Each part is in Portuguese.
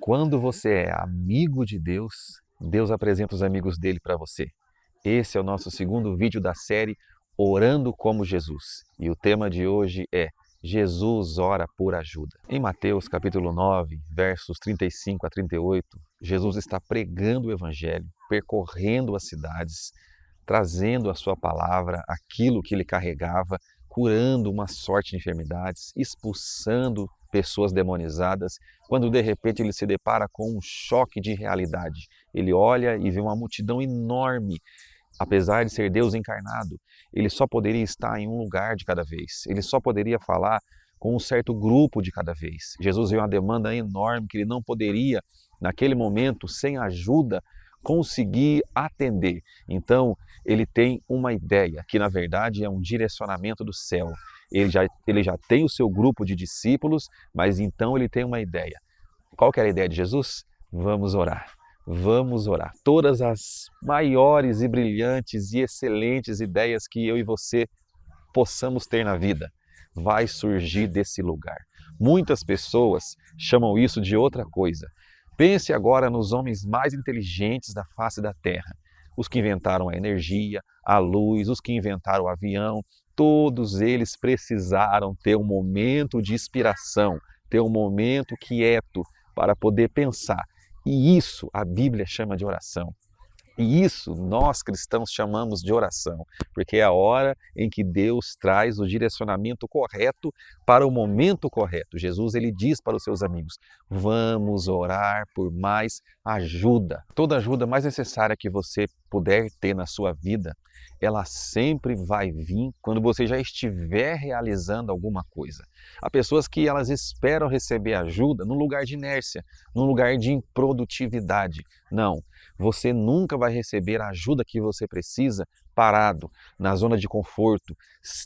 Quando você é amigo de Deus, Deus apresenta os amigos dele para você. Esse é o nosso segundo vídeo da série Orando como Jesus. E o tema de hoje é Jesus ora por ajuda. Em Mateus capítulo 9, versos 35 a 38, Jesus está pregando o evangelho, percorrendo as cidades, trazendo a sua palavra, aquilo que ele carregava, curando uma sorte de enfermidades, expulsando pessoas demonizadas, quando de repente ele se depara com um choque de realidade. Ele olha e vê uma multidão enorme. Apesar de ser Deus encarnado, ele só poderia estar em um lugar de cada vez. Ele só poderia falar com um certo grupo de cada vez. Jesus viu uma demanda enorme que ele não poderia, naquele momento, sem ajuda, conseguir atender. Então, ele tem uma ideia, que na verdade é um direcionamento do céu. Ele já tem o seu grupo de discípulos, mas então ele tem uma ideia. Qual que era a ideia de Jesus? Vamos orar. Vamos orar. Todas as maiores e brilhantes e excelentes ideias que eu e você possamos ter na vida vai surgir desse lugar. Muitas pessoas chamam isso de outra coisa. Pense agora nos homens mais inteligentes da face da Terra. Os que inventaram a energia, a luz, os que inventaram o avião, todos eles precisaram ter um momento de inspiração, ter um momento quieto para poder pensar. E isso a Bíblia chama de oração. E isso nós cristãos chamamos de oração, porque é a hora em que Deus traz o direcionamento correto para o momento correto. Jesus ele diz para os seus amigos: vamos orar por mais ajuda. Toda ajuda mais necessária que você puder ter na sua vida, ela sempre vai vir quando você já estiver realizando alguma coisa. Há pessoas que elas esperam receber ajuda num lugar de inércia, num lugar de improdutividade. Não, você nunca vai receber a ajuda que você precisa parado, na zona de conforto,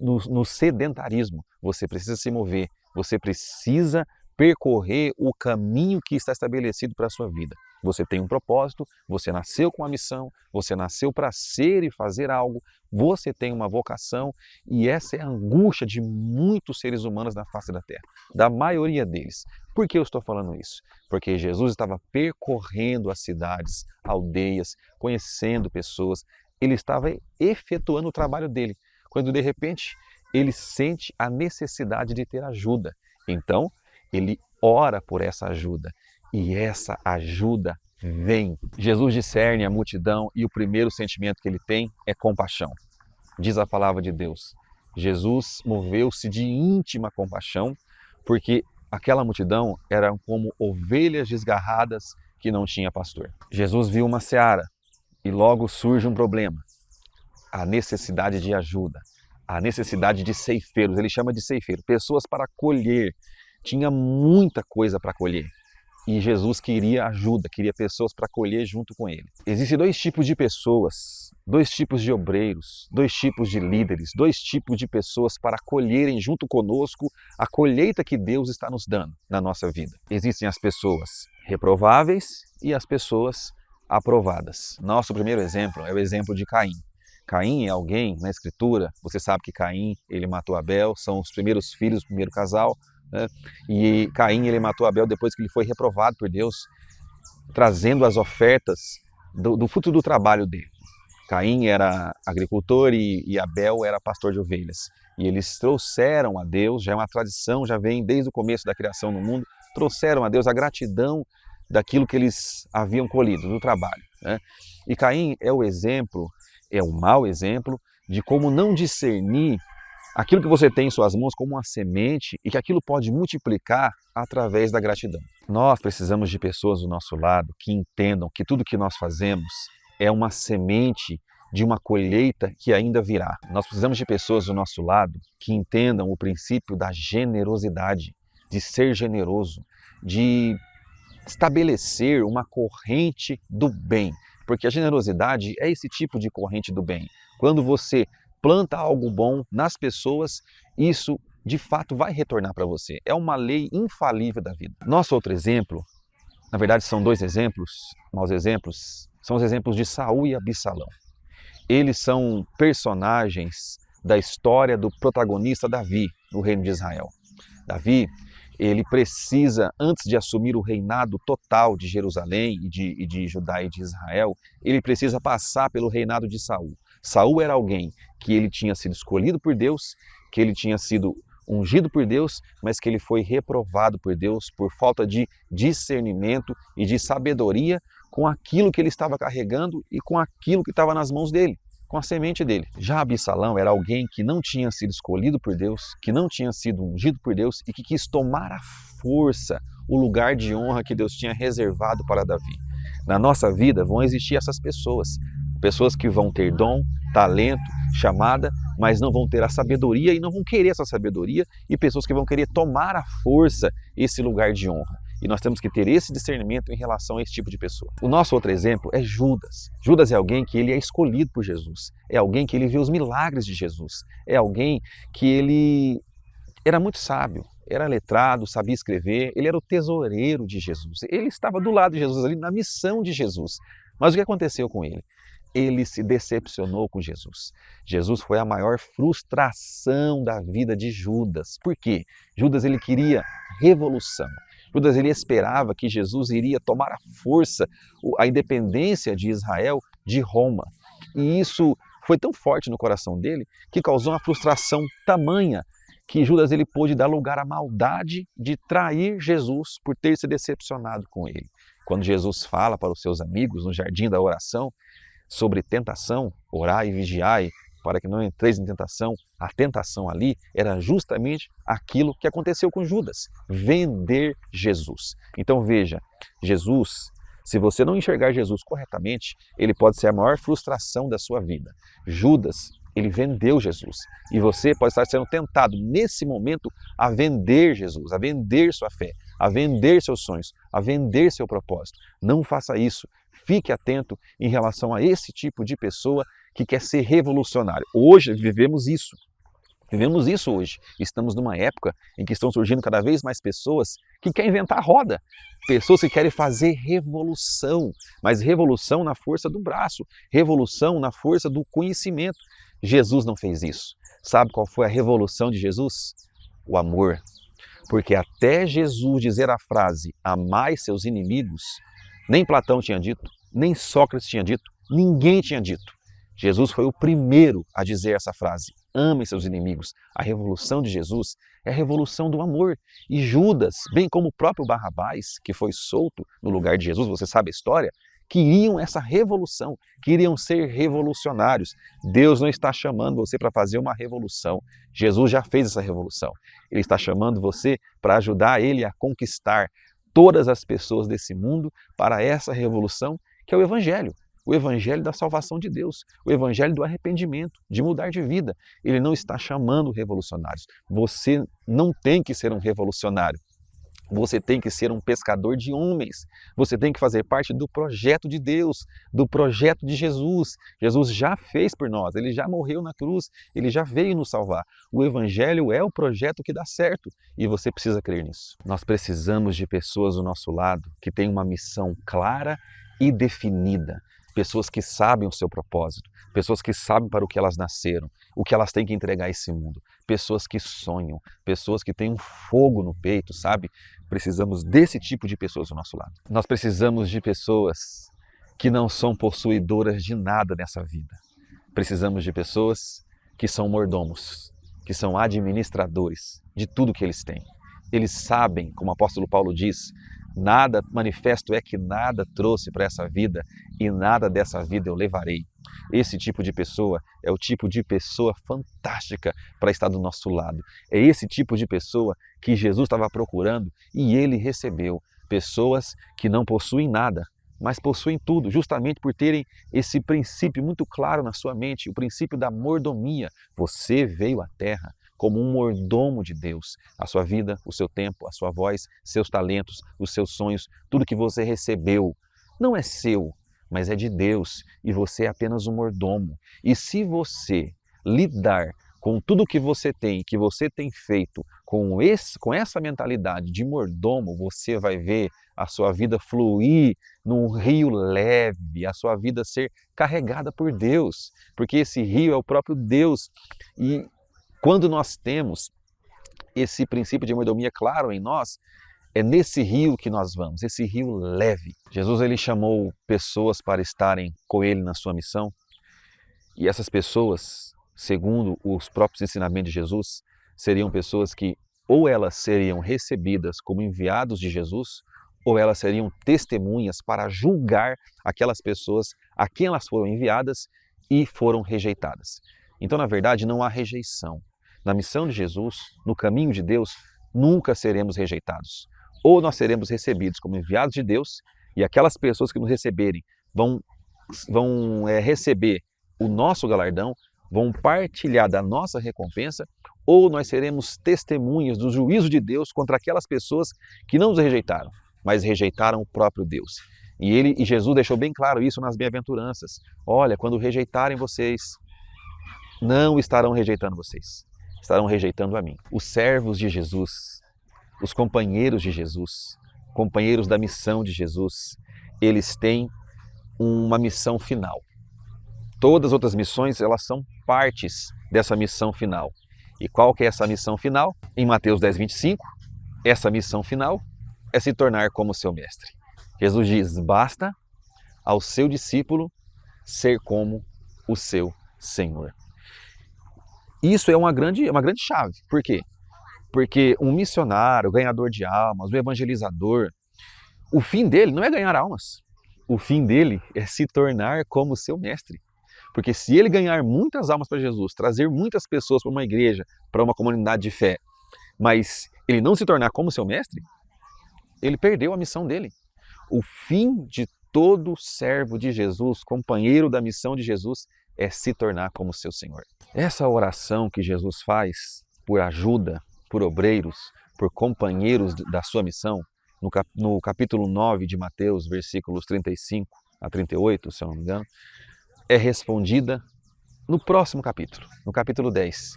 no sedentarismo. Você precisa se mover, você precisa percorrer o caminho que está estabelecido para a sua vida. Você tem um propósito, você nasceu com uma missão, você nasceu para ser e fazer algo, você tem uma vocação e essa é a angústia de muitos seres humanos na face da Terra, da maioria deles. Por que eu estou falando isso? Porque Jesus estava percorrendo as cidades, aldeias, conhecendo pessoas, ele estava efetuando o trabalho dele, quando de repente ele sente a necessidade de ter ajuda. Então, ele ora por essa ajuda. E essa ajuda vem. Jesus discerne a multidão e o primeiro sentimento que ele tem é compaixão. Diz a palavra de Deus. Jesus moveu-se de íntima compaixão, porque aquela multidão era como ovelhas desgarradas que não tinha pastor. Jesus viu uma seara e logo surge um problema. A necessidade de ajuda, a necessidade de ceifeiros. Ele chama de ceifeiro, pessoas para colher. Tinha muita coisa para colher. E Jesus queria ajuda, queria pessoas para colher junto com ele. Existem dois tipos de pessoas, dois tipos de obreiros, dois tipos de líderes, dois tipos de pessoas para colherem junto conosco a colheita que Deus está nos dando na nossa vida. Existem as pessoas reprováveis e as pessoas aprovadas. Nosso primeiro exemplo é o exemplo de Caim. Caim é alguém, na Escritura, você sabe que Caim, ele matou Abel, são os primeiros filhos do primeiro casal, né? E Caim ele matou Abel depois que ele foi reprovado por Deus, trazendo as ofertas do fruto do trabalho dele. Caim era agricultor e Abel era pastor de ovelhas. E eles trouxeram a Deus, já é uma tradição, já vem desde o começo da criação no mundo, trouxeram a Deus a gratidão daquilo que eles haviam colhido, do trabalho, né? E Caim é o exemplo, é um mau exemplo de como não discernir aquilo que você tem em suas mãos como uma semente e que aquilo pode multiplicar através da gratidão. Nós precisamos de pessoas do nosso lado que entendam que tudo que nós fazemos é uma semente de uma colheita que ainda virá. Nós precisamos de pessoas do nosso lado que entendam o princípio da generosidade, de ser generoso, de estabelecer uma corrente do bem, porque a generosidade é esse tipo de corrente do bem. Quando você planta algo bom nas pessoas, isso de fato vai retornar para você. É uma lei infalível da vida. Nosso outro exemplo, na verdade são dois exemplos, maus exemplos, são os exemplos de Saul e Absalão. Eles são personagens da história do protagonista Davi, no reino de Israel. Davi, ele precisa, antes de assumir o reinado total de Jerusalém e de Judá e de Israel, ele precisa passar pelo reinado de Saul. Saul era alguém que ele tinha sido escolhido por Deus, que ele tinha sido ungido por Deus, mas que ele foi reprovado por Deus por falta de discernimento e de sabedoria com aquilo que ele estava carregando e com aquilo que estava nas mãos dele, com a semente dele. Já Absalão era alguém que não tinha sido escolhido por Deus, que não tinha sido ungido por Deus e que quis tomar à força o lugar de honra que Deus tinha reservado para Davi. Na nossa vida vão existir essas pessoas, pessoas que vão ter dom, talento, chamada, mas não vão ter a sabedoria e não vão querer essa sabedoria, e pessoas que vão querer tomar à força esse lugar de honra. E nós temos que ter esse discernimento em relação a esse tipo de pessoa. O nosso outro exemplo é Judas. Judas é alguém que ele é escolhido por Jesus. É alguém que ele vê os milagres de Jesus. É alguém que ele era muito sábio, era letrado, sabia escrever. Ele era o tesoureiro de Jesus. Ele estava do lado de Jesus, ali na missão de Jesus. Mas o que aconteceu com ele? Ele se decepcionou com Jesus. Jesus foi a maior frustração da vida de Judas. Por quê? Judas ele queria revolução. Judas ele esperava que Jesus iria tomar à força a independência de Israel de Roma. E isso foi tão forte no coração dele que causou uma frustração tamanha que Judas ele pôde dar lugar à maldade de trair Jesus por ter se decepcionado com ele. Quando Jesus fala para os seus amigos no jardim da oração sobre tentação, orai e vigiai para que não entreis em tentação, a tentação ali era justamente aquilo que aconteceu com Judas, vender Jesus. Então veja, Jesus, se você não enxergar Jesus corretamente, ele pode ser a maior frustração da sua vida. Judas, ele vendeu Jesus e você pode estar sendo tentado nesse momento a vender Jesus, a vender sua fé, a vender seus sonhos, a vender seu propósito. Não faça isso. Fique atento em relação a esse tipo de pessoa que quer ser revolucionário. Hoje vivemos isso. Vivemos isso hoje. Estamos numa época em que estão surgindo cada vez mais pessoas que querem inventar a roda. Pessoas que querem fazer revolução, mas revolução na força do braço, revolução na força do conhecimento. Jesus não fez isso. Sabe qual foi a revolução de Jesus? O amor. Porque até Jesus dizer a frase, amai seus inimigos, nem Platão tinha dito, nem Sócrates tinha dito, ninguém tinha dito. Jesus foi o primeiro a dizer essa frase, amem seus inimigos. A revolução de Jesus é a revolução do amor. E Judas, bem como o próprio Barrabás, que foi solto no lugar de Jesus, você sabe a história, queriam essa revolução, queriam ser revolucionários. Deus não está chamando você para fazer uma revolução. Jesus já fez essa revolução. Ele está chamando você para ajudar ele a conquistar todas as pessoas desse mundo para essa revolução que é o Evangelho da salvação de Deus, o Evangelho do arrependimento, de mudar de vida. Ele não está chamando revolucionários. Você não tem que ser um revolucionário. Você tem que ser um pescador de homens. Você tem que fazer parte do projeto de Deus, do projeto de Jesus. Jesus já fez por nós, ele já morreu na cruz, ele já veio nos salvar. O Evangelho é o projeto que dá certo e você precisa crer nisso. Nós precisamos de pessoas do nosso lado que têm uma missão clara e definida. Pessoas que sabem o seu propósito, pessoas que sabem para o que elas nasceram, o que elas têm que entregar a esse mundo, pessoas que sonham, pessoas que têm um fogo no peito, sabe? Precisamos desse tipo de pessoas ao nosso lado. Nós precisamos de pessoas que não são possuidoras de nada nessa vida. Precisamos de pessoas que são mordomos, que são administradores de tudo que eles têm. Eles sabem, como o apóstolo Paulo diz, nada manifesto é que nada trouxe para essa vida e nada dessa vida eu levarei. Esse tipo de pessoa é o tipo de pessoa fantástica para estar do nosso lado. É esse tipo de pessoa que Jesus estava procurando e ele recebeu. Pessoas que não possuem nada, mas possuem tudo, justamente por terem esse princípio muito claro na sua mente, o princípio da mordomia. Você veio à Terra como um mordomo de Deus. A sua vida, o seu tempo, a sua voz, seus talentos, os seus sonhos, tudo que você recebeu não é seu, mas é de Deus e você é apenas um mordomo. E se você lidar com tudo que você tem, que você tem feito, com essa mentalidade de mordomo, você vai ver a sua vida fluir num rio leve, a sua vida ser carregada por Deus, porque esse rio é o próprio Deus. E quando nós temos esse princípio de mordomia claro em nós, é nesse rio que nós vamos, esse rio leve. Jesus ele chamou pessoas para estarem com ele na sua missão, e essas pessoas, segundo os próprios ensinamentos de Jesus, seriam pessoas que ou elas seriam recebidas como enviados de Jesus, ou elas seriam testemunhas para julgar aquelas pessoas a quem elas foram enviadas e foram rejeitadas. Então, na verdade, não há rejeição. Na missão de Jesus, no caminho de Deus, nunca seremos rejeitados. Ou nós seremos recebidos como enviados de Deus, e aquelas pessoas que nos receberem vão receber o nosso galardão, vão partilhar da nossa recompensa, ou nós seremos testemunhas do juízo de Deus contra aquelas pessoas que não nos rejeitaram, mas rejeitaram o próprio Deus. E Jesus deixou bem claro isso nas bem-aventuranças. Olha, quando rejeitarem vocês, não estarão rejeitando vocês, estarão rejeitando a mim. Os servos de Jesus, os companheiros de Jesus, companheiros da missão de Jesus, eles têm uma missão final. Todas as outras missões, elas são partes dessa missão final. E qual que é essa missão final? Em Mateus 10, 25, essa missão final é se tornar como seu mestre. Jesus diz, basta ao seu discípulo ser como o seu Senhor. Isso é uma grande chave. Por quê? Porque um missionário, ganhador de almas, um evangelizador, o fim dele não é ganhar almas. O fim dele é se tornar como seu mestre. Porque se ele ganhar muitas almas para Jesus, trazer muitas pessoas para uma igreja, para uma comunidade de fé, mas ele não se tornar como seu mestre, ele perdeu a missão dele. O fim de todo servo de Jesus, companheiro da missão de Jesus, é se tornar como seu Senhor. Essa oração que Jesus faz por ajuda, por obreiros, por companheiros da sua missão, no capítulo 9 de Mateus, versículos 35 a 38, se eu não me engano, é respondida no próximo capítulo, no capítulo 10.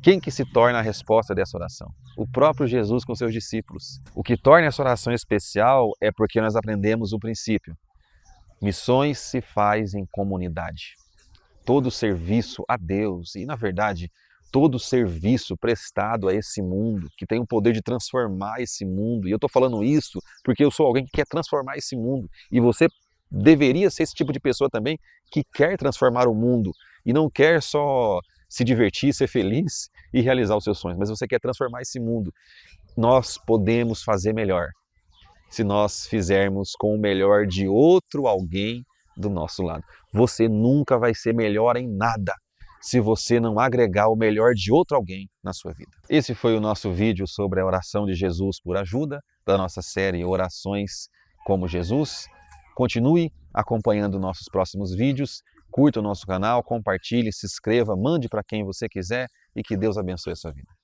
Quem que se torna a resposta dessa oração? O próprio Jesus com seus discípulos. O que torna essa oração especial é porque nós aprendemos o princípio. Missões se faz em comunidade. Todo serviço a Deus e, na verdade, todo serviço prestado a esse mundo, que tem o poder de transformar esse mundo. E eu estou falando isso porque eu sou alguém que quer transformar esse mundo. E você deveria ser esse tipo de pessoa também que quer transformar o mundo e não quer só se divertir, ser feliz e realizar os seus sonhos, mas você quer transformar esse mundo. Nós podemos fazer melhor se nós fizermos com o melhor de outro alguém do nosso lado. Você nunca vai ser melhor em nada se você não agregar o melhor de outro alguém na sua vida. Esse foi o nosso vídeo sobre a oração de Jesus por ajuda, da nossa série Orações como Jesus. Continue acompanhando nossos próximos vídeos, curta o nosso canal, compartilhe, se inscreva, mande para quem você quiser e que Deus abençoe a sua vida.